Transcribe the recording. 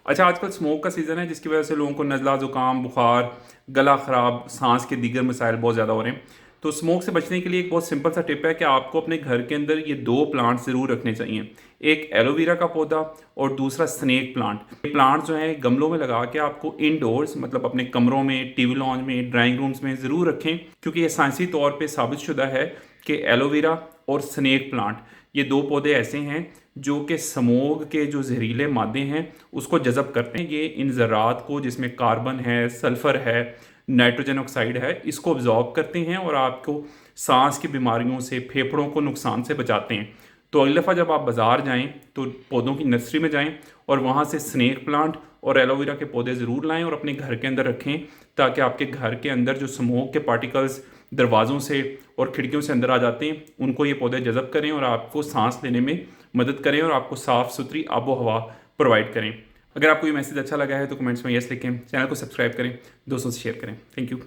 अच्छा, आजकल स्मोक का सीज़न है जिसकी वजह से लोगों को नज़ला, ज़ुकाम, बुखार, गला ख़राब, सांस के दीगर मसाइल बहुत ज़्यादा हो रहे हैं। तो स्मोक से बचने के लिए एक बहुत सिंपल सा टिप है कि आपको अपने घर के अंदर ये दो प्लांट ज़रूर रखने चाहिए। एक एलोवेरा का पौधा और दूसरा स्नेक प्लांट। ये प्लांट जो है गमलों में लगा के आपको इंडोर्स मतलब अपने कमरों में, टीवी लॉन्ज में, ड्राइंग रूम्स में ज़रूर रखें, क्योंकि ये साइंसी तौर पर साबित शुदा है कि एलोवेरा और स्नेक प्लांट ये दो पौधे ऐसे हैं जो कि स्मोग के जो जहरीले मादे हैं उसको जज़ब करते हैं। ये इन ज़रात को, जिसमें कार्बन है, सल्फ़र है, नाइट्रोजन ऑक्साइड है, इसको अब्जॉर्ब करते हैं और आपको सांस की बीमारियों से, फेफड़ों को नुकसान से बचाते हैं। तो अगली दफ़ा जब आप बाज़ार जाएं तो पौधों की नर्सरी में जाएं और वहाँ से स्नेक प्लांट और एलोवेरा के पौधे ज़रूर लाएं और अपने घर के अंदर रखें, ताकि आपके घर के अंदर जो स्मोक के पार्टिकल्स दरवाज़ों से और खिड़कियों से अंदर आ जाते हैं उनको ये पौधे जज़ब करें और आपको सांस लेने में मदद करें और आपको साफ़ सुथरी आबो हवा प्रोवाइड करें। अगर आपको ये मैसेज अच्छा लगा है तो कमेंट्स में यस लिखें, चैनल को सब्सक्राइब करें, दोस्तों से शेयर करें। Thank you.